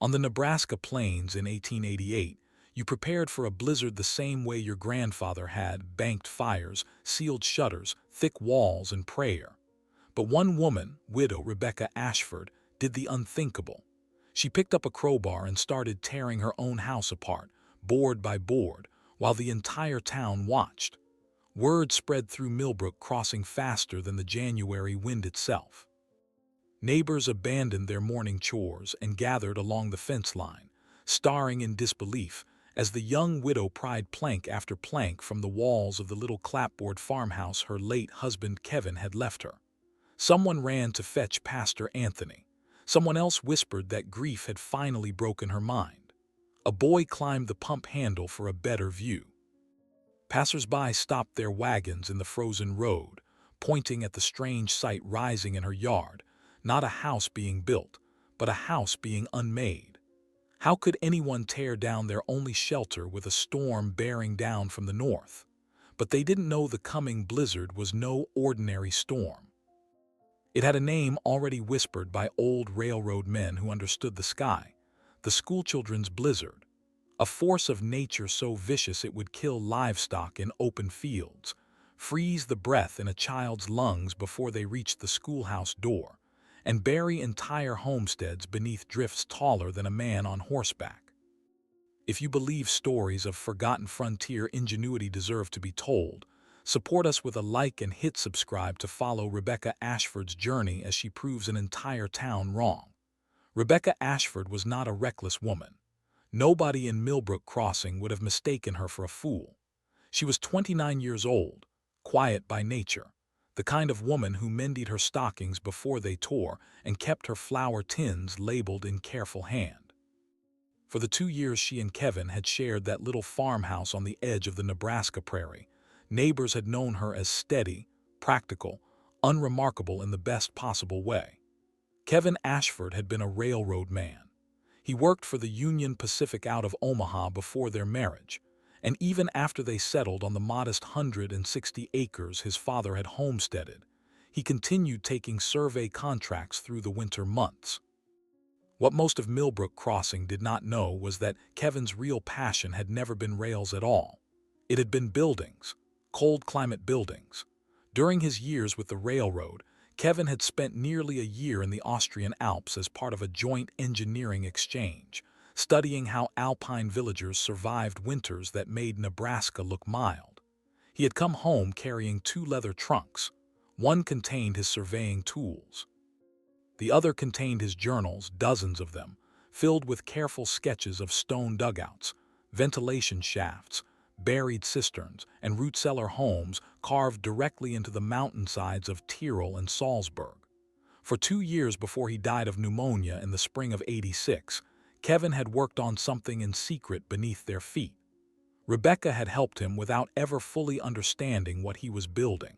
On the Nebraska plains in 1888, you prepared for a blizzard the same way your grandfather had: banked fires, sealed shutters, thick walls, and prayer. But one woman, widow Rebecca Ashford, did the unthinkable. She picked up a crowbar and started tearing her own house apart, board by board, while the entire town watched. Word spread through Millbrook Crossing faster than the January wind itself. Neighbors abandoned their morning chores and gathered along the fence line, staring in disbelief as the young widow pried plank after plank from the walls of the little clapboard farmhouse her late husband Kevin had left her. Someone ran to fetch Pastor Anthony. Someone else whispered that grief had finally broken her mind. A boy climbed the pump handle for a better view. Passers-by stopped their wagons in the frozen road, pointing at the strange sight rising in her yard: not a house being built, but a house being unmade. How could anyone tear down their only shelter with a storm bearing down from the north? But they didn't know the coming blizzard was no ordinary storm. It had a name already whispered by old railroad men who understood the sky: the schoolchildren's blizzard. A force of nature so vicious it would kill livestock in open fields, freeze the breath in a child's lungs before they reached the schoolhouse door, and bury entire homesteads beneath drifts taller than a man on horseback. If you believe stories of forgotten frontier ingenuity deserve to be told, support us with a like and hit subscribe to follow Rebecca Ashford's journey as she proves an entire town wrong. Rebecca Ashford was not a reckless woman. Nobody in Millbrook Crossing would have mistaken her for a fool. She was 29 years old, quiet by nature, the kind of woman who mended her stockings before they tore and kept her flour tins labeled in careful hand. For the 2 years she and Kevin had shared that little farmhouse on the edge of the Nebraska prairie, neighbors had known her as steady, practical, unremarkable in the best possible way. Kevin Ashford had been a railroad man. He worked for the Union Pacific out of Omaha before their marriage, and even after they settled on the modest 160 acres his father had homesteaded, he continued taking survey contracts through the winter months. What most of Millbrook Crossing did not know was that Kevin's real passion had never been rails at all. It had been buildings, cold climate buildings. During his years with the railroad, Kevin had spent nearly a year in the Austrian Alps as part of a joint engineering exchange, studying how alpine villagers survived winters that made Nebraska look mild. He had come home carrying 2 leather trunks. One contained his surveying tools. The other contained his journals, dozens of them, filled with careful sketches of stone dugouts, ventilation shafts, buried cisterns, and root cellar homes carved directly into the mountainsides of Tyrol and Salzburg. For 2 years before he died of pneumonia in the spring of '86, Kevin had worked on something in secret beneath their feet. Rebecca had helped him without ever fully understanding what he was building.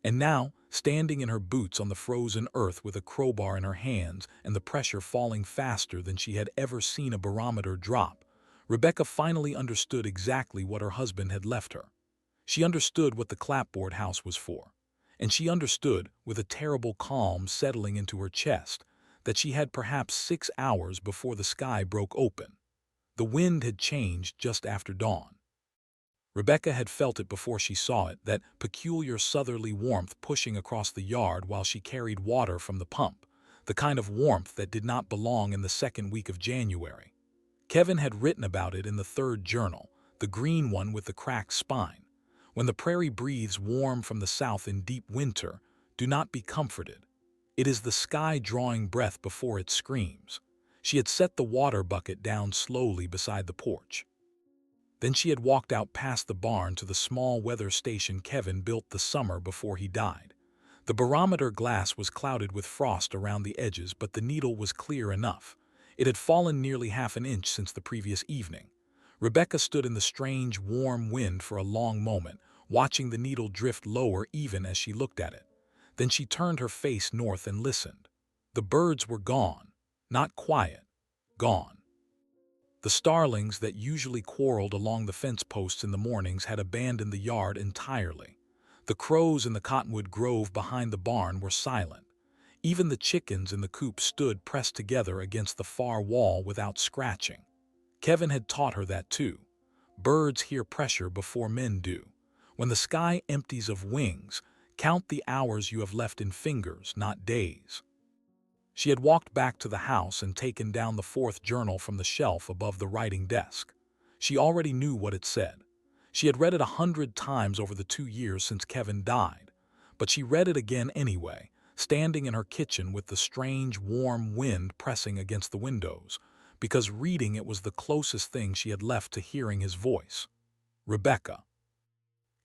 And now, standing in her boots on the frozen earth with a crowbar in her hands and the pressure falling faster than she had ever seen a barometer drop, Rebecca finally understood exactly what her husband had left her. She understood what the clapboard house was for, and she understood, with a terrible calm settling into her chest, that she had perhaps 6 hours before the sky broke open. The wind had changed just after dawn. Rebecca had felt it before she saw it, that peculiar southerly warmth pushing across the yard while she carried water from the pump, the kind of warmth that did not belong in the second week of January. Kevin had written about it in the 3rd journal, the green one with the cracked spine. When the prairie breathes warm from the south in deep winter, do not be comforted. It is the sky drawing breath before it screams. She had set the water bucket down slowly beside the porch. Then she had walked out past the barn to the small weather station Kevin built the summer before he died. The barometer glass was clouded with frost around the edges, but the needle was clear enough. It had fallen nearly half an inch since the previous evening. Rebecca stood in the strange, warm wind for a long moment, watching the needle drift lower even as she looked at it. Then she turned her face north and listened. The birds were gone. Not quiet. Gone. The starlings that usually quarreled along the fence posts in the mornings had abandoned the yard entirely. The crows in the cottonwood grove behind the barn were silent. Even the chickens in the coop stood pressed together against the far wall without scratching. Kevin had taught her that too. Birds hear pressure before men do. When the sky empties of wings, count the hours you have left in fingers, not days. She had walked back to the house and taken down the fourth journal from the shelf above the writing desk. She already knew what it said. She had read it 100 times over the 2 years since Kevin died. But she read it again anyway, standing in her kitchen with the strange, warm wind pressing against the windows, because reading it was the closest thing she had left to hearing his voice. Rebecca.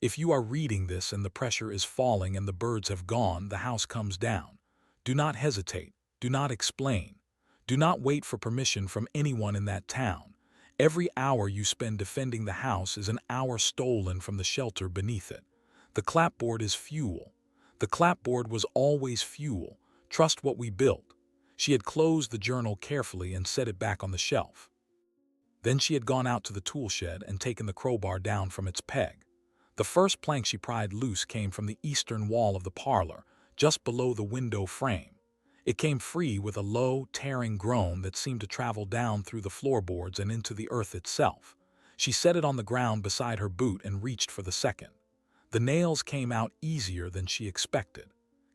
If you are reading this and the pressure is falling and the birds have gone, the house comes down. Do not hesitate. Do not explain. Do not wait for permission from anyone in that town. Every hour you spend defending the house is an hour stolen from the shelter beneath it. The clapboard is fuel. The clapboard was always fuel. Trust what we built. She had closed the journal carefully and set it back on the shelf. Then she had gone out to the tool shed and taken the crowbar down from its peg. The first plank she pried loose came from the eastern wall of the parlor, just below the window frame. It came free with a low, tearing groan that seemed to travel down through the floorboards and into the earth itself. She set it on the ground beside her boot and reached for the second. The nails came out easier than she expected.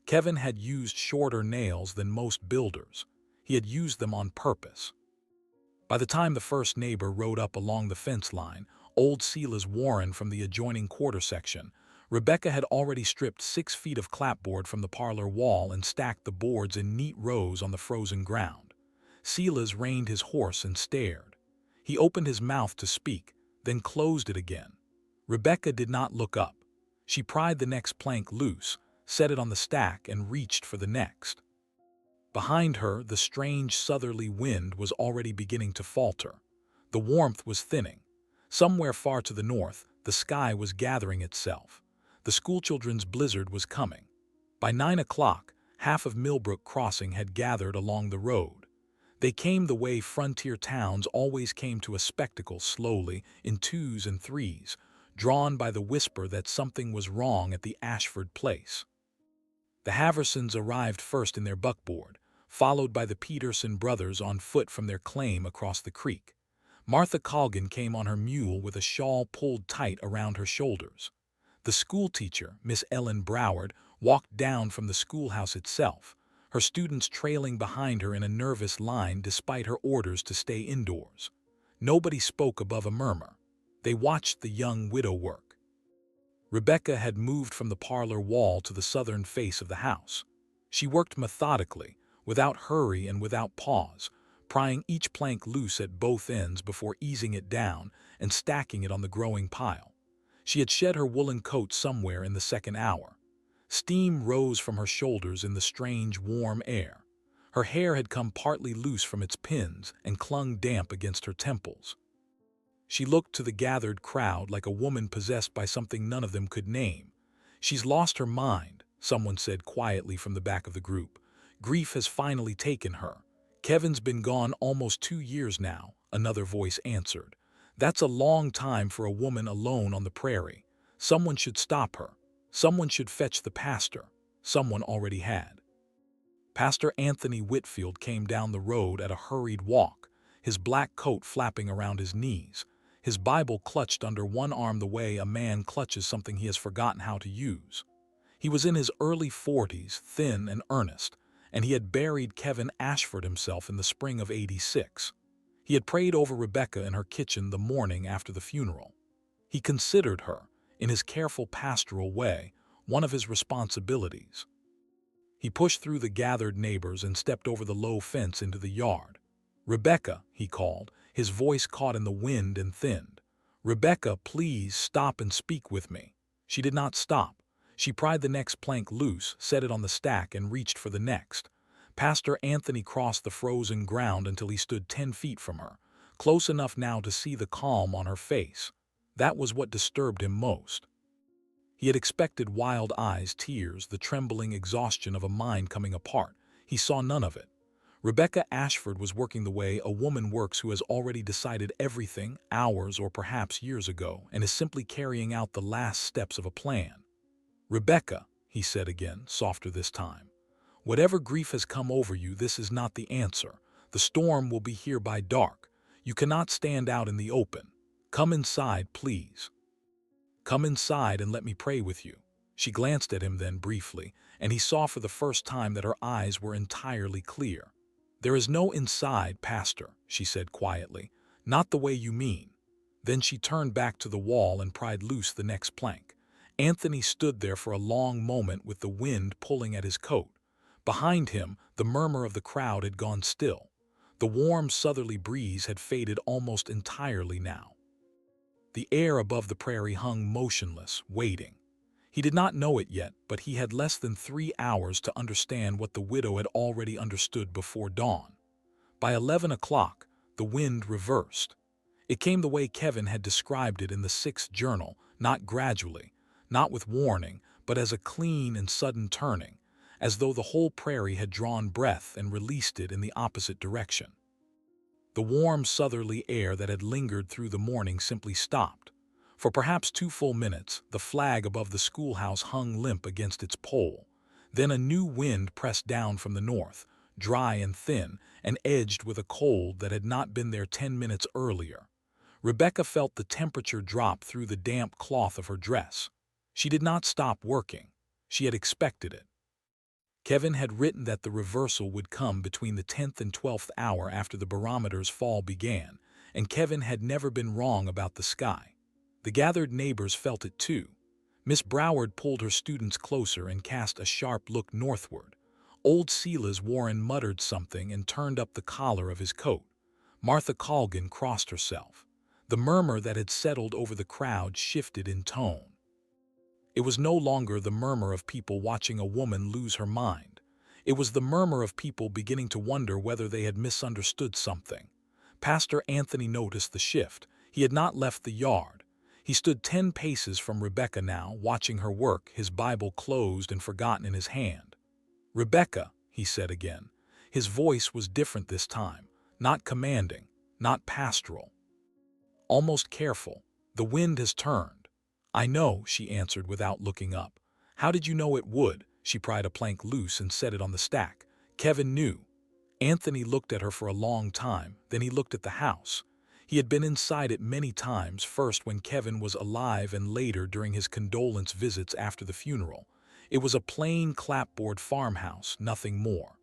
Kevin had used shorter nails than most builders. He had used them on purpose. By the time the first neighbor rode up along the fence line, old Silas Warren from the adjoining quarter section, Rebecca had already stripped 6 feet of clapboard from the parlor wall and stacked the boards in neat rows on the frozen ground. Silas reined his horse and stared. He opened his mouth to speak, then closed it again. Rebecca did not look up. She pried the next plank loose, set it on the stack, and reached for the next. Behind her, the strange southerly wind was already beginning to falter. The warmth was thinning. Somewhere far to the north, the sky was gathering itself. The schoolchildren's blizzard was coming. By 9 o'clock, half of Millbrook Crossing had gathered along the road. They came the way frontier towns always came to a spectacle, slowly, in 2s and 3s, drawn by the whisper that something was wrong at the Ashford place. The Haversons arrived first in their buckboard, followed by the Peterson brothers on foot from their claim across the creek. Martha Colgan came on her mule with a shawl pulled tight around her shoulders. The schoolteacher, Miss Ellen Broward, walked down from the schoolhouse itself, her students trailing behind her in a nervous line despite her orders to stay indoors. Nobody spoke above a murmur. They watched the young widow work. Rebecca had moved from the parlor wall to the southern face of the house. She worked methodically, without hurry and without pause, prying each plank loose at both ends before easing it down and stacking it on the growing pile. She had shed her woolen coat somewhere in the second hour. Steam rose from her shoulders in the strange, warm air. Her hair had come partly loose from its pins and clung damp against her temples. She looked to the gathered crowd like a woman possessed by something none of them could name. "She's lost her mind," someone said quietly from the back of the group. "Grief has finally taken her." "Kevin's been gone almost 2 years now," another voice answered. "That's a long time for a woman alone on the prairie. Someone should stop her. Someone should fetch the pastor." Someone already had. Pastor Anthony Whitfield came down the road at a hurried walk, his black coat flapping around his knees, his Bible clutched under one arm the way a man clutches something he has forgotten how to use. He was in his early 40s, thin and earnest, and he had buried Kevin Ashford himself in the spring of '86. He had prayed over Rebecca in her kitchen the morning after the funeral. He considered her, in his careful pastoral way, one of his responsibilities. He pushed through the gathered neighbors and stepped over the low fence into the yard. "Rebecca," he called, his voice caught in the wind and thinned. "Rebecca, please stop and speak with me." She did not stop. She pried the next plank loose, set it on the stack, and reached for the next. Pastor Anthony crossed the frozen ground until he stood 10 feet from her, close enough now to see the calm on her face. That was what disturbed him most. He had expected wild eyes, tears, the trembling exhaustion of a mind coming apart. He saw none of it. Rebecca Ashford was working the way a woman works who has already decided everything, hours or perhaps years ago, and is simply carrying out the last steps of a plan. "Rebecca," he said again, softer this time, Whatever grief has come over you, this is not the answer. The storm will be here by dark. You cannot stand out in the open. Come inside, please. Come inside and let me pray with you." She glanced at him then briefly, and he saw for the first time that her eyes were entirely clear. "There is no inside, Pastor," she said quietly. "Not the way you mean." Then she turned back to the wall and pried loose the next plank. Anthony stood there for a long moment with the wind pulling at his coat. Behind him, the murmur of the crowd had gone still. The warm southerly breeze had faded almost entirely now. The air above the prairie hung motionless, waiting. He did not know it yet, but he had less than 3 hours to understand what the widow had already understood before dawn. By 11 o'clock, the wind reversed. It came the way Kevin had described it in the 6th journal, not gradually, not with warning, but as a clean and sudden turning, as though the whole prairie had drawn breath and released it in the opposite direction. The warm southerly air that had lingered through the morning simply stopped. For perhaps 2 full minutes, the flag above the schoolhouse hung limp against its pole. Then a new wind pressed down from the north, dry and thin, and edged with a cold that had not been there 10 minutes earlier. Rebecca felt the temperature drop through the damp cloth of her dress. She did not stop working. She had expected it. Kevin had written that the reversal would come between the 10th and 12th hour after the barometer's fall began, and Kevin had never been wrong about the sky. The gathered neighbors felt it too. Miss Broward pulled her students closer and cast a sharp look northward. Old Silas Warren muttered something and turned up the collar of his coat. Martha Colgan crossed herself. The murmur that had settled over the crowd shifted in tone. It was no longer the murmur of people watching a woman lose her mind. It was the murmur of people beginning to wonder whether they had misunderstood something. Pastor Anthony noticed the shift. He had not left the yard. He stood 10 paces from Rebecca now, watching her work, his Bible closed and forgotten in his hand. "Rebecca," he said again. His voice was different this time, not commanding, not pastoral. Almost careful. "The wind has turned." "I know," she answered without looking up. "How did you know it would?" She pried a plank loose and set it on the stack. Kevin knew. Anthony looked at her for a long time, then he looked at the house. He had been inside it many times, first when Kevin was alive and later during his condolence visits after the funeral. It was a plain clapboard farmhouse, nothing more.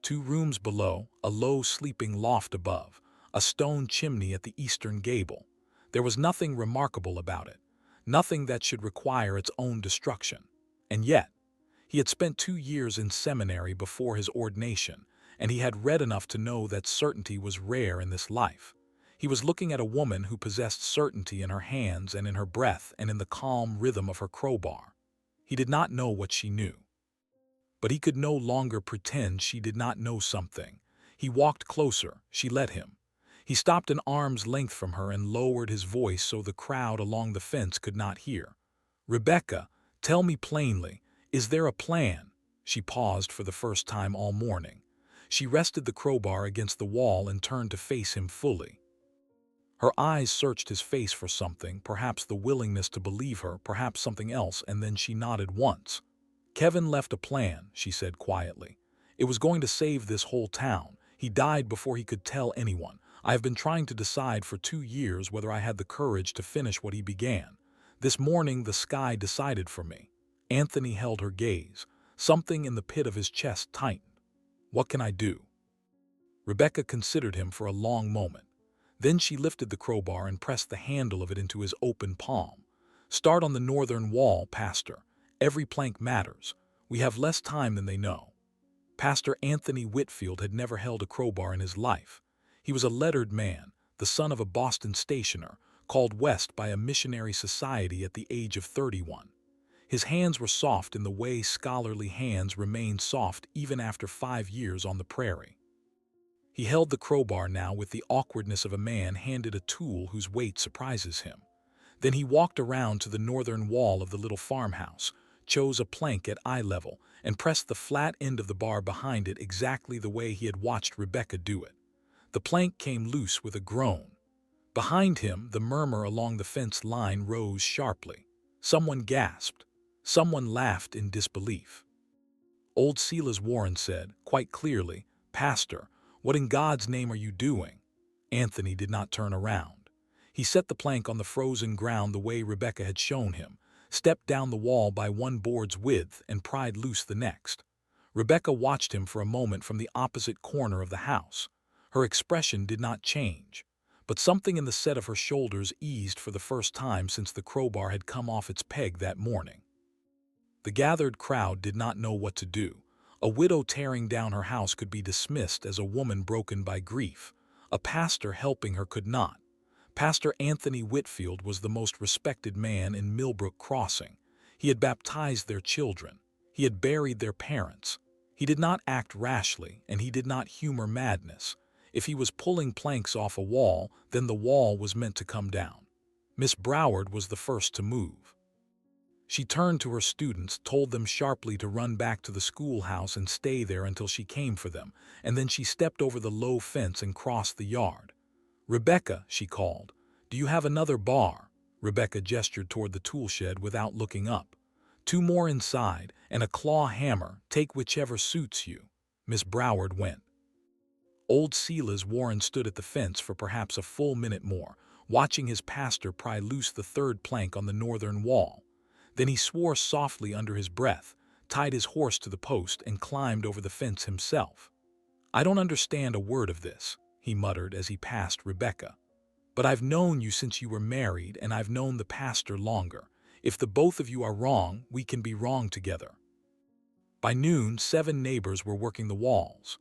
2 rooms below, a low sleeping loft above, a stone chimney at the eastern gable. There was nothing remarkable about it. Nothing that should require its own destruction. And yet, he had spent 2 years in seminary before his ordination, and he had read enough to know that certainty was rare in this life. He was looking at a woman who possessed certainty in her hands and in her breath and in the calm rhythm of her crowbar. He did not know what she knew. But he could no longer pretend she did not know something. He walked closer. She let him. He stopped an arm's length from her and lowered his voice so the crowd along the fence could not hear. "Rebecca, tell me plainly, is there a plan?" She paused for the first time all morning. She rested the crowbar against the wall and turned to face him fully. Her eyes searched his face for something, perhaps the willingness to believe her, perhaps something else, and then she nodded once. "Kevin left a plan," she said quietly. "It was going to save this whole town. He died before he could tell anyone. I have been trying to decide for 2 years whether I had the courage to finish what he began. This morning the sky decided for me." Anthony held her gaze. Something in the pit of his chest tightened. "What can I do?" Rebecca considered him for a long moment. Then she lifted the crowbar and pressed the handle of it into his open palm. "Start on the northern wall, Pastor. Every plank matters. We have less time than they know." Pastor Anthony Whitfield had never held a crowbar in his life. He was a lettered man, the son of a Boston stationer, called west by a missionary society at the age of 31. His hands were soft in the way scholarly hands remain soft even after 5 years on the prairie. He held the crowbar now with the awkwardness of a man handed a tool whose weight surprises him. Then he walked around to the northern wall of the little farmhouse, chose a plank at eye level, and pressed the flat end of the bar behind it exactly the way he had watched Rebecca do it. The plank came loose with a groan. Behind him, the murmur along the fence line rose sharply. Someone gasped. Someone laughed in disbelief. Old Silas Warren said, quite clearly, "Pastor, what in God's name are you doing?" Anthony did not turn around. He set the plank on the frozen ground the way Rebecca had shown him, stepped down the wall by one board's width, and pried loose the next. Rebecca watched him for a moment from the opposite corner of the house. Her expression did not change, but something in the set of her shoulders eased for the first time since the crowbar had come off its peg that morning. The gathered crowd did not know what to do. A widow tearing down her house could be dismissed as a woman broken by grief. A pastor helping her could not. Pastor Anthony Whitfield was the most respected man in Millbrook Crossing. He had baptized their children. He had buried their parents. He did not act rashly, and he did not humor madness. If he was pulling planks off a wall, then the wall was meant to come down. Miss Broward was the first to move. She turned to her students, told them sharply to run back to the schoolhouse and stay there until she came for them, and then she stepped over the low fence and crossed the yard. "Rebecca," she called, "do you have another bar?" Rebecca gestured toward the tool shed without looking up. "Two more inside, and a claw hammer, take whichever suits you." Miss Broward went. Old Silas Warren stood at the fence for perhaps a full minute more, watching his pastor pry loose the third plank on the northern wall. Then he swore softly under his breath, tied his horse to the post, and climbed over the fence himself. "I don't understand a word of this," he muttered as he passed Rebecca. "But I've known you since you were married, and I've known the pastor longer. If the both of you are wrong, we can be wrong together." By noon, 7 neighbors were working the walls.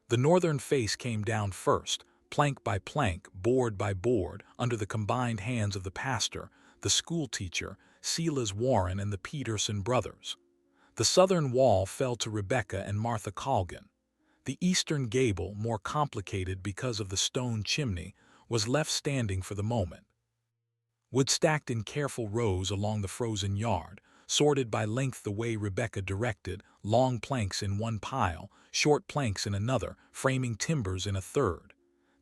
The northern face came down first, plank by plank, board by board, under the combined hands of the pastor, the schoolteacher, Silas Warren, and the Peterson brothers. The southern wall fell to Rebecca and Martha Colgan. The eastern gable, more complicated because of the stone chimney, was left standing for the moment. Wood stacked in careful rows along the frozen yard, sorted by length the way Rebecca directed, long planks in one pile, short planks in another, framing timbers in a third.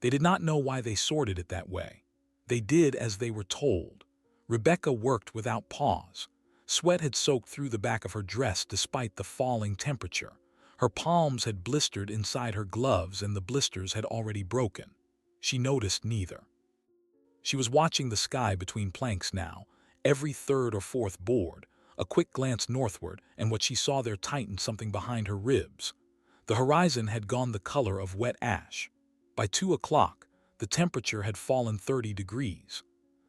They did not know why they sorted it that way. They did as they were told. Rebecca worked without pause. Sweat had soaked through the back of her dress despite the falling temperature. Her palms had blistered inside her gloves, and the blisters had already broken. She noticed neither. She was watching the sky between planks now, every third or fourth board. A quick glance northward, and what she saw there tightened something behind her ribs. The horizon had gone the color of wet ash. By 2 o'clock, the temperature had fallen 30 degrees.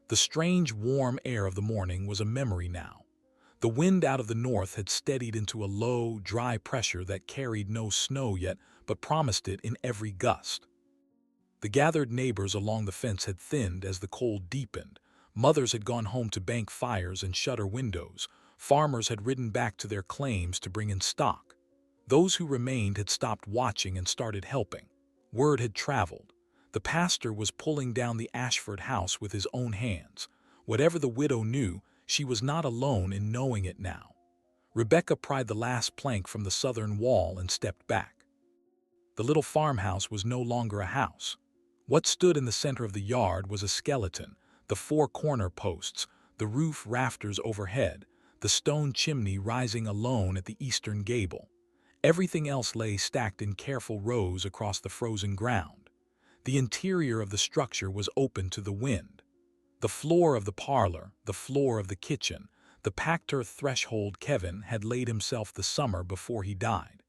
The strange, warm air of the morning was a memory now. The wind out of the north had steadied into a low, dry pressure that carried no snow yet, but promised it in every gust. The gathered neighbors along the fence had thinned as the cold deepened. Mothers had gone home to bank fires and shutter windows. Farmers had ridden back to their claims to bring in stock. Those who remained had stopped watching and started helping. Word had traveled. The pastor was pulling down the Ashford house with his own hands. Whatever the widow knew, she was not alone in knowing it now. Rebecca pried the last plank from the southern wall and stepped back. The little farmhouse was no longer a house. What stood in the center of the yard was a skeleton, the 4 corner posts, the roof rafters overhead, the stone chimney rising alone at the eastern gable. Everything else lay stacked in careful rows across the frozen ground. The interior of the structure was open to the wind. The floor of the parlor, the floor of the kitchen, the packed-earth threshold Kevin had laid himself the summer before he died.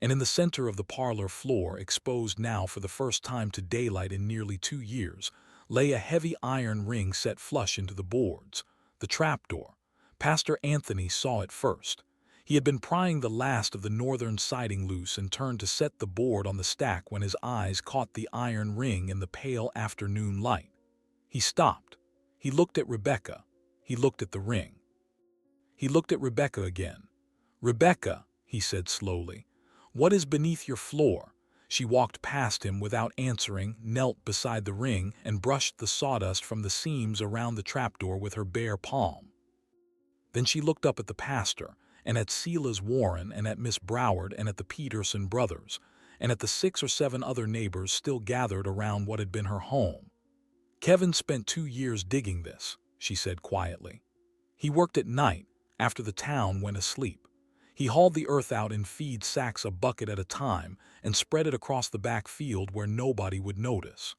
And in the center of the parlor floor, exposed now for the first time to daylight in nearly 2 years, lay a heavy iron ring set flush into the boards, the trapdoor. Pastor Anthony saw it first. He had been prying the last of the northern siding loose and turned to set the board on the stack when his eyes caught the iron ring in the pale afternoon light. He stopped. He looked at Rebecca. He looked at the ring. He looked at Rebecca again. "Rebecca," he said slowly, "what is beneath your floor?" She walked past him without answering, knelt beside the ring, and brushed the sawdust from the seams around the trapdoor with her bare palm. Then she looked up at the pastor, and at Silas Warren, and at Miss Broward, and at the Peterson brothers, and at the 6 or 7 other neighbors still gathered around what had been her home. "Kevin spent 2 years digging this," she said quietly. "He worked at night, after the town went asleep. He hauled the earth out in feed sacks a bucket at a time and spread it across the back field where nobody would notice.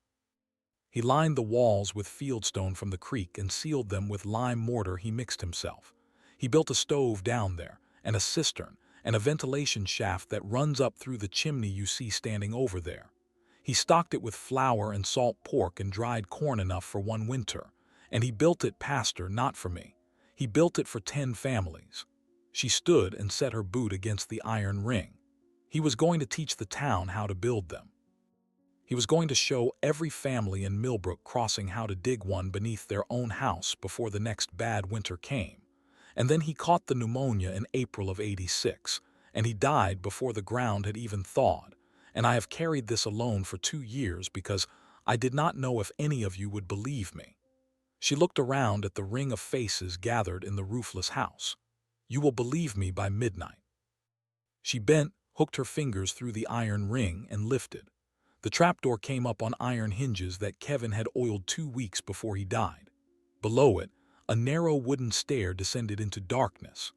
He lined the walls with fieldstone from the creek and sealed them with lime mortar he mixed himself. He built a stove down there, and a cistern, and a ventilation shaft that runs up through the chimney you see standing over there. He stocked it with flour and salt pork and dried corn enough for one winter, and he built it, Pastor, not for me. He built it for 10 families. She stood and set her boot against the iron ring. He was going to teach the town how to build them. He was going to show every family in Millbrook Crossing how to dig one beneath their own house before the next bad winter came. And then he caught the pneumonia in April of '86, and he died before the ground had even thawed. And I have carried this alone for 2 years because I did not know if any of you would believe me. She looked around at the ring of faces gathered in the roofless house. You will believe me by midnight. She bent, hooked her fingers through the iron ring, and lifted. The trapdoor came up on iron hinges that Kevin had oiled 2 weeks before he died. Below it, a narrow wooden stair descended into darkness.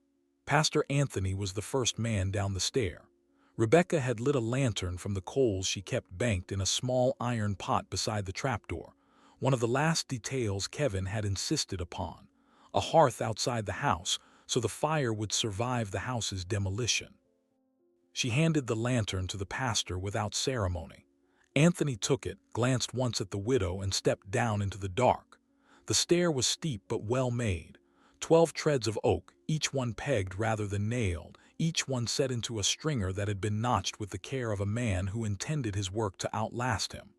Pastor Anthony was the first man down the stair. Rebecca had lit a lantern from the coals she kept banked in a small iron pot beside the trapdoor, one of the last details Kevin had insisted upon, a hearth outside the house so the fire would survive the house's demolition. She handed the lantern to the pastor without ceremony. Anthony took it, glanced once at the widow, and stepped down into the dark. The stair was steep but well made. 12 treads of oak, each one pegged rather than nailed, each one set into a stringer that had been notched with the care of a man who intended his work to outlast him.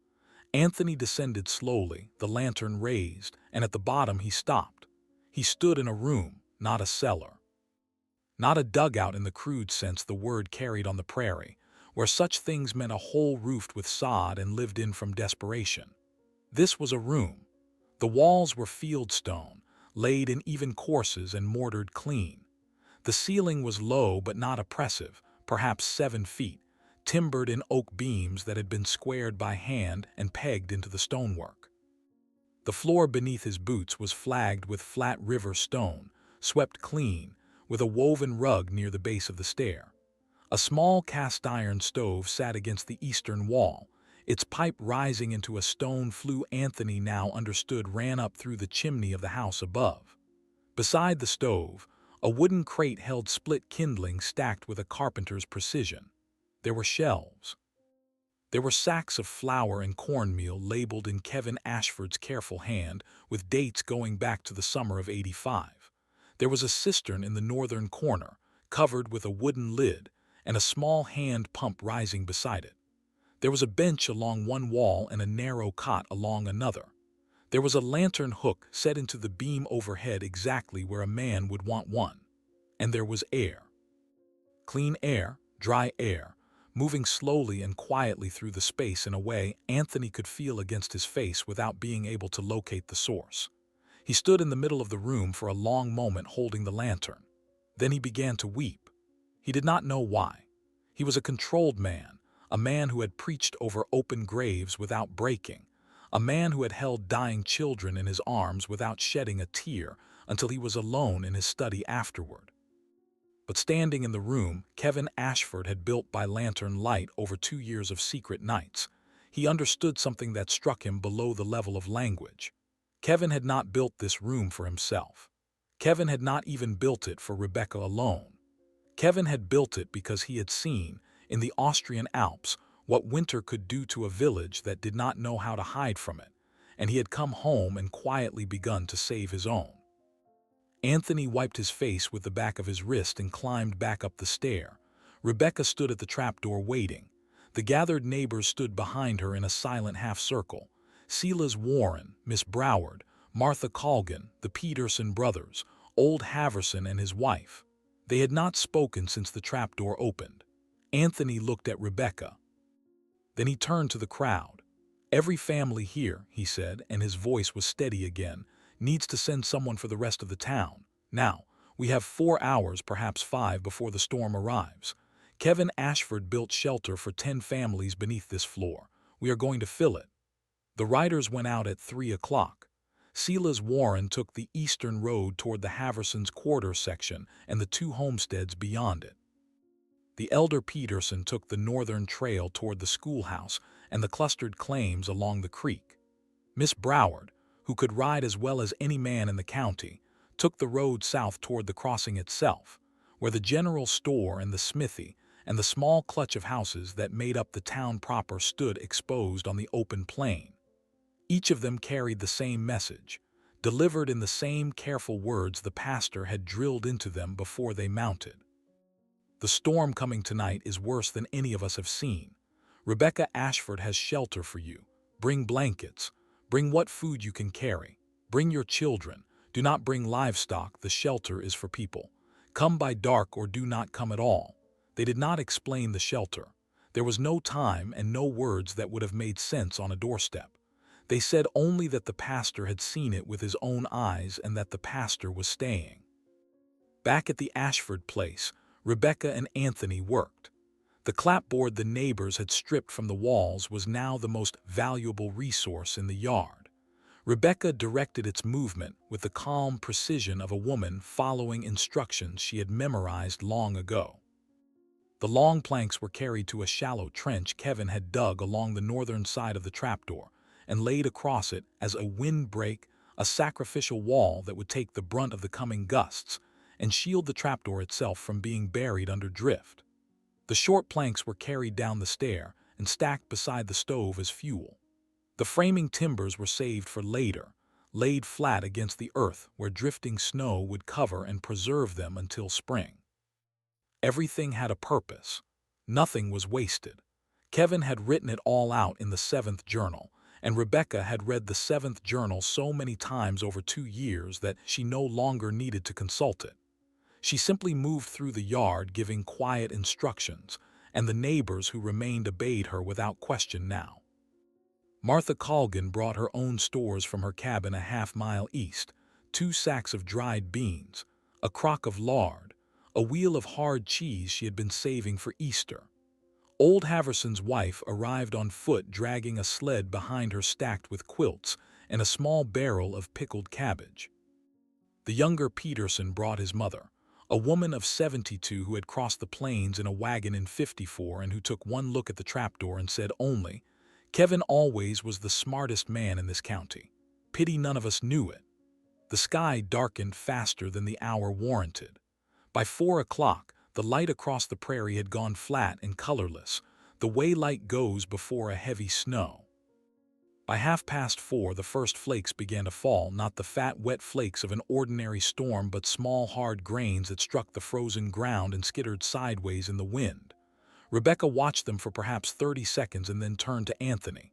Anthony descended slowly, the lantern raised, and at the bottom he stopped. He stood in a room, not a cellar. Not a dugout in the crude sense the word carried on the prairie, where such things meant a hole roofed with sod and lived in from desperation. This was a room. The walls were fieldstone, laid in even courses and mortared clean. The ceiling was low but not oppressive, perhaps 7 feet, timbered in oak beams that had been squared by hand and pegged into the stonework. The floor beneath his boots was flagged with flat river stone, swept clean, with a woven rug near the base of the stair. A small cast-iron stove sat against the eastern wall, its pipe rising into a stone flue Anthony now understood ran up through the chimney of the house above. Beside the stove, a wooden crate held split kindling stacked with a carpenter's precision. There were shelves. There were sacks of flour and cornmeal labeled in Kevin Ashford's careful hand with dates going back to the summer of '85. There was a cistern in the northern corner, covered with a wooden lid, and a small hand pump rising beside it. There was a bench along one wall and a narrow cot along another. There was a lantern hook set into the beam overhead exactly where a man would want one. And there was air. Clean air, dry air, moving slowly and quietly through the space in a way Anthony could feel against his face without being able to locate the source. He stood in the middle of the room for a long moment holding the lantern. Then he began to weep. He did not know why. He was a controlled man, a man who had preached over open graves without breaking, a man who had held dying children in his arms without shedding a tear until he was alone in his study afterward. But standing in the room Kevin Ashford had built by lantern light over 2 years of secret nights, he understood something that struck him below the level of language. Kevin had not built this room for himself. Kevin had not even built it for Rebecca alone. Kevin had built it because he had seen, in the Austrian Alps, what winter could do to a village that did not know how to hide from it, and he had come home and quietly begun to save his own. Anthony wiped his face with the back of his wrist and climbed back up the stair. Rebecca stood at the trapdoor waiting. The gathered neighbors stood behind her in a silent half-circle. Silas Warren, Miss Broward, Martha Colgan, the Peterson brothers, old Haverson and his wife. They had not spoken since the trapdoor opened. Anthony looked at Rebecca. Then he turned to the crowd. "Every family here," he said, and his voice was steady again, "needs to send someone for the rest of the town. Now, we have 4 hours, perhaps 5, before the storm arrives. Kevin Ashford built shelter for 10 families beneath this floor. We are going to fill it." The riders went out at 3 o'clock. Silas Warren took the eastern road toward the Haversons' quarter section and the 2 homesteads beyond it. The elder Peterson took the northern trail toward the schoolhouse and the clustered claims along the creek. Miss Broward, who could ride as well as any man in the county, took the road south toward the crossing itself, where the general store and the smithy and the small clutch of houses that made up the town proper stood exposed on the open plain. Each of them carried the same message, delivered in the same careful words the pastor had drilled into them before they mounted. The storm coming tonight is worse than any of us have seen. Rebecca Ashford has shelter for you. Bring blankets. Bring what food you can carry. Bring your children. Do not bring livestock. The shelter is for people. Come by dark or do not come at all. They did not explain the shelter. There was no time and no words that would have made sense on a doorstep. They said only that the pastor had seen it with his own eyes and that the pastor was staying. Back at the Ashford place, Rebecca and Anthony worked. The clapboard the neighbors had stripped from the walls was now the most valuable resource in the yard. Rebecca directed its movement with the calm precision of a woman following instructions she had memorized long ago. The long planks were carried to a shallow trench Kevin had dug along the northern side of the trapdoor and laid across it as a windbreak, a sacrificial wall that would take the brunt of the coming gusts and shield the trapdoor itself from being buried under drift. The short planks were carried down the stair and stacked beside the stove as fuel. The framing timbers were saved for later, laid flat against the earth where drifting snow would cover and preserve them until spring. Everything had a purpose. Nothing was wasted. Kevin had written it all out in the 7th journal, and Rebecca had read the 7th journal so many times over 2 years that she no longer needed to consult it. She simply moved through the yard giving quiet instructions, and the neighbors who remained obeyed her without question now. Martha Colgan brought her own stores from her cabin a half-mile east, 2 sacks of dried beans, a crock of lard, a wheel of hard cheese she had been saving for Easter. Old Haverson's wife arrived on foot dragging a sled behind her stacked with quilts and a small barrel of pickled cabbage. The younger Peterson brought his mother, a woman of 72 who had crossed the plains in a wagon in 54 and who took one look at the trapdoor and said only, "Kevin always was the smartest man in this county. Pity none of us knew it." The sky darkened faster than the hour warranted. By 4 o'clock, the light across the prairie had gone flat and colorless, the way light goes before a heavy snow. By 4:30, the first flakes began to fall, not the fat, wet flakes of an ordinary storm, but small, hard grains that struck the frozen ground and skittered sideways in the wind. Rebecca watched them for perhaps 30 seconds and then turned to Anthony.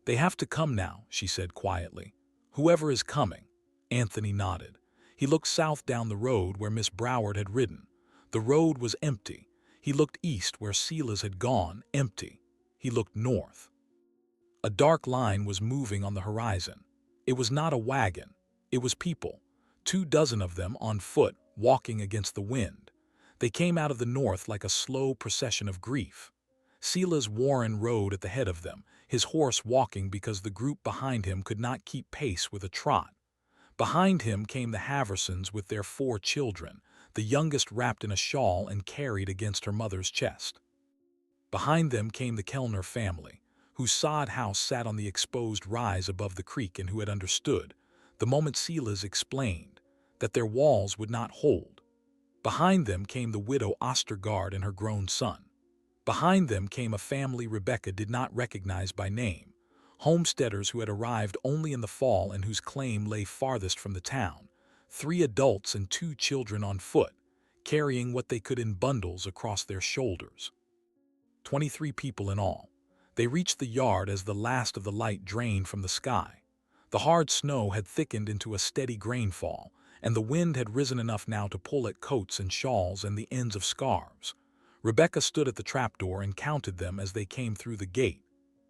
"They have to come now," she said quietly. "Whoever is coming." Anthony nodded. He looked south down the road where Miss Broward had ridden. The road was empty. He looked east where Sela's had gone, empty. He looked north. A dark line was moving on the horizon. It was not a wagon. It was people, 24 of them on foot, walking against the wind. They came out of the north like a slow procession of grief. Sela's Warren rode at the head of them, his horse walking because the group behind him could not keep pace with a trot. Behind him came the Haversons with their 4 children, the youngest wrapped in a shawl and carried against her mother's chest. Behind them came the Kellner family, whose sod house sat on the exposed rise above the creek and who had understood, the moment Sela's explained, that their walls would not hold. Behind them came the widow Ostergaard and her grown son. Behind them came a family Rebecca did not recognize by name, homesteaders who had arrived only in the fall and whose claim lay farthest from the town, 3 adults and 2 children on foot, carrying what they could in bundles across their shoulders. 23 people in all. They reached the yard as the last of the light drained from the sky. The hard snow had thickened into a steady grainfall, and the wind had risen enough now to pull at coats and shawls and the ends of scarves. Rebecca stood at the trapdoor and counted them as they came through the gate.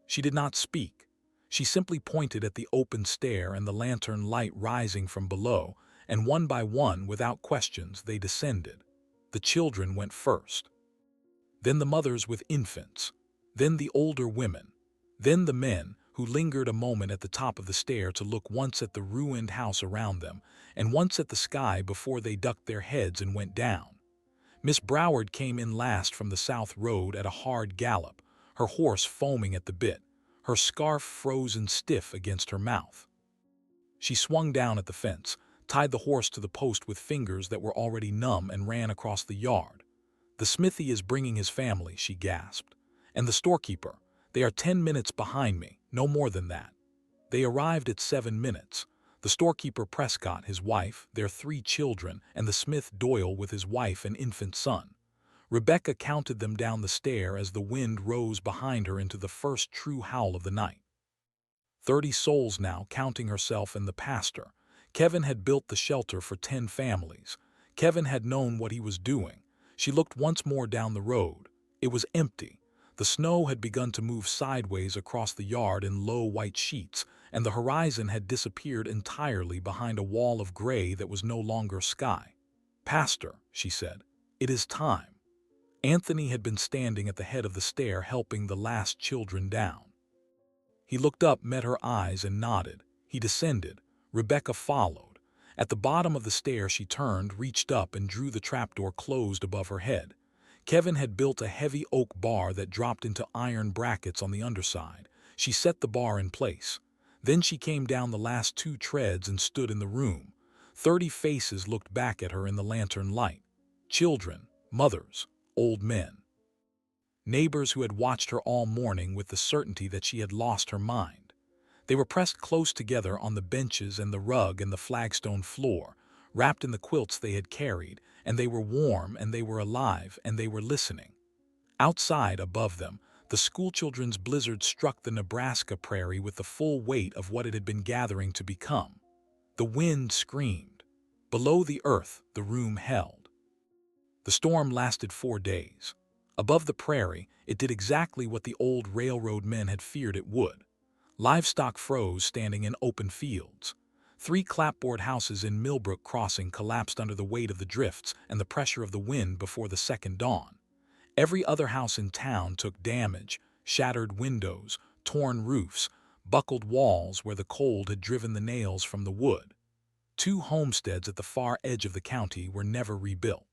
She did not speak. She simply pointed at the open stair and the lantern light rising from below, and one by one, without questions, they descended. The children went first. Then the mothers with infants. Then the older women. Then the men, who lingered a moment at the top of the stair to look once at the ruined house around them, and once at the sky before they ducked their heads and went down. Miss Broward came in last from the south road at a hard gallop, her horse foaming at the bit, her scarf frozen stiff against her mouth. She swung down at the fence, tied the horse to the post with fingers that were already numb, and ran across the yard. "The smithy is bringing his family," she gasped. "And the storekeeper. They are 10 minutes behind me, no more than that." They arrived at 7 minutes. The storekeeper Prescott, his wife, their 3 children, and the smith Doyle with his wife and infant son. Rebecca counted them down the stair as the wind rose behind her into the first true howl of the night. 30 souls now, counting herself and the pastor. Kevin had built the shelter for 10 families. Kevin had known what he was doing. She looked once more down the road. It was empty. The snow had begun to move sideways across the yard in low white sheets, and the horizon had disappeared entirely behind a wall of gray that was no longer sky. "Pastor," she said, "it is time." Anthony had been standing at the head of the stair helping the last children down. He looked up, met her eyes, and nodded. He descended. Rebecca followed. At the bottom of the stair she turned, reached up, and drew the trapdoor closed above her head. Kevin had built a heavy oak bar that dropped into iron brackets on the underside. She set the bar in place. Then she came down the last 2 treads and stood in the room. 30 faces looked back at her in the lantern light. Children, mothers, old men. Neighbors who had watched her all morning with the certainty that she had lost her mind. They were pressed close together on the benches and the rug and the flagstone floor, wrapped in the quilts they had carried, and they were warm and they were alive and they were listening. Outside, above them, the schoolchildren's blizzard struck the Nebraska prairie with the full weight of what it had been gathering to become. The wind screamed. Below the earth, the room held. The storm lasted 4 days. Above the prairie, it did exactly what the old railroad men had feared it would. Livestock froze standing in open fields. 3 clapboard houses in Millbrook Crossing collapsed under the weight of the drifts and the pressure of the wind before the second dawn. Every other house in town took damage: shattered windows, torn roofs, buckled walls where the cold had driven the nails from the wood. 2 homesteads at the far edge of the county were never rebuilt.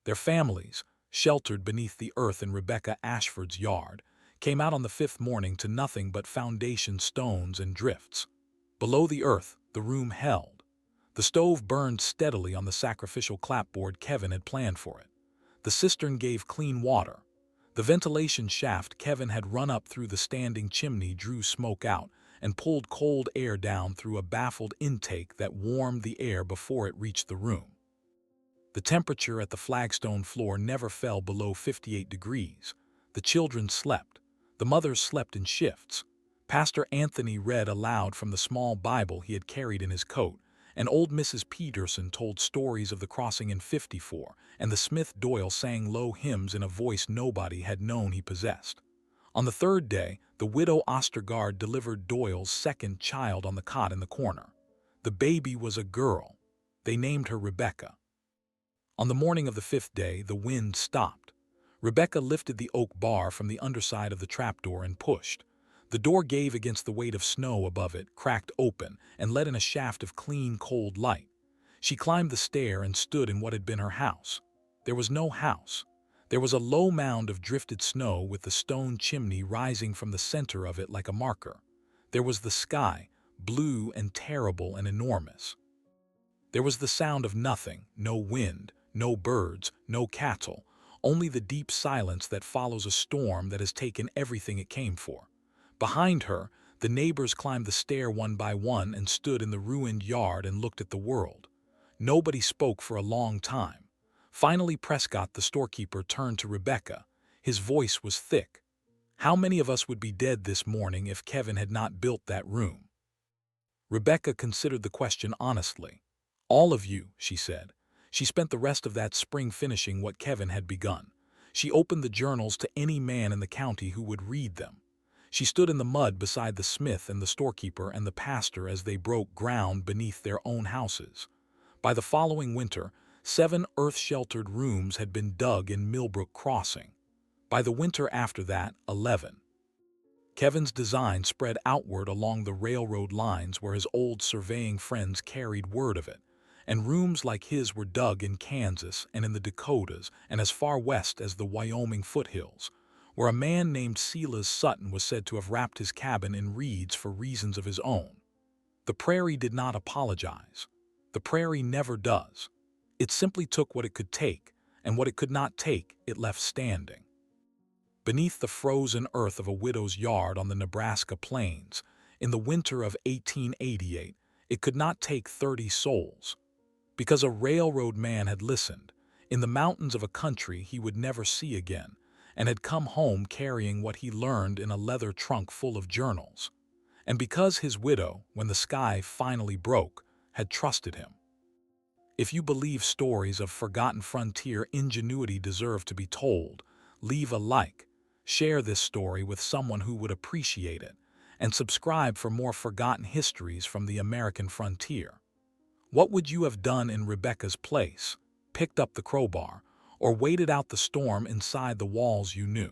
Their families, sheltered beneath the earth in Rebecca Ashford's yard, came out on the 5th morning to nothing but foundation stones and drifts. Below the earth, the room held. The stove burned steadily on the sacrificial clapboard Kevin had planned for it. The cistern gave clean water. The ventilation shaft Kevin had run up through the standing chimney drew smoke out and pulled cold air down through a baffled intake that warmed the air before it reached the room. The temperature at the flagstone floor never fell below 58 degrees. The children slept. The mothers slept in shifts. Pastor Anthony read aloud from the small Bible he had carried in his coat, and old Mrs. Peterson told stories of the crossing in '54, and the smith Doyle sang low hymns in a voice nobody had known he possessed. On the 3rd day, the widow Ostergaard delivered Doyle's 2nd child on the cot in the corner. The baby was a girl. They named her Rebecca. On the morning of the 5th day, the wind stopped. Rebecca lifted the oak bar from the underside of the trapdoor and pushed. The door gave against the weight of snow above it, cracked open, and let in a shaft of clean, cold light. She climbed the stair and stood in what had been her house. There was no house. There was a low mound of drifted snow with the stone chimney rising from the center of it like a marker. There was the sky, blue and terrible and enormous. There was the sound of nothing, no wind, no birds, no cattle, only the deep silence that follows a storm that has taken everything it came for. Behind her, the neighbors climbed the stair one by one and stood in the ruined yard and looked at the world. Nobody spoke for a long time. Finally, Prescott, the storekeeper, turned to Rebecca. His voice was thick. "How many of us would be dead this morning if Kevin had not built that room?" Rebecca considered the question honestly. "All of you," she said. She spent the rest of that spring finishing what Kevin had begun. She opened the journals to any man in the county who would read them. She stood in the mud beside the smith and the storekeeper and the pastor as they broke ground beneath their own houses. By the following winter, 7 earth-sheltered rooms had been dug in Millbrook Crossing. By the winter after that, 11. Kevin's design spread outward along the railroad lines where his old surveying friends carried word of it, and rooms like his were dug in Kansas and in the Dakotas and as far west as the Wyoming foothills, where a man named Silas Sutton was said to have wrapped his cabin in reeds for reasons of his own. The prairie did not apologize. The prairie never does. It simply took what it could take, and what it could not take, it left standing. Beneath the frozen earth of a widow's yard on the Nebraska plains, in the winter of 1888, it could not take 30 souls. Because a railroad man had listened, in the mountains of a country he would never see again, and had come home carrying what he learned in a leather trunk full of journals. And because his widow, when the sky finally broke, had trusted him. If you believe stories of forgotten frontier ingenuity deserve to be told, leave a like, share this story with someone who would appreciate it, and subscribe for more forgotten histories from the American frontier. What would you have done in Rebecca's place? Picked up the crowbar, or waited out the storm inside the walls you knew?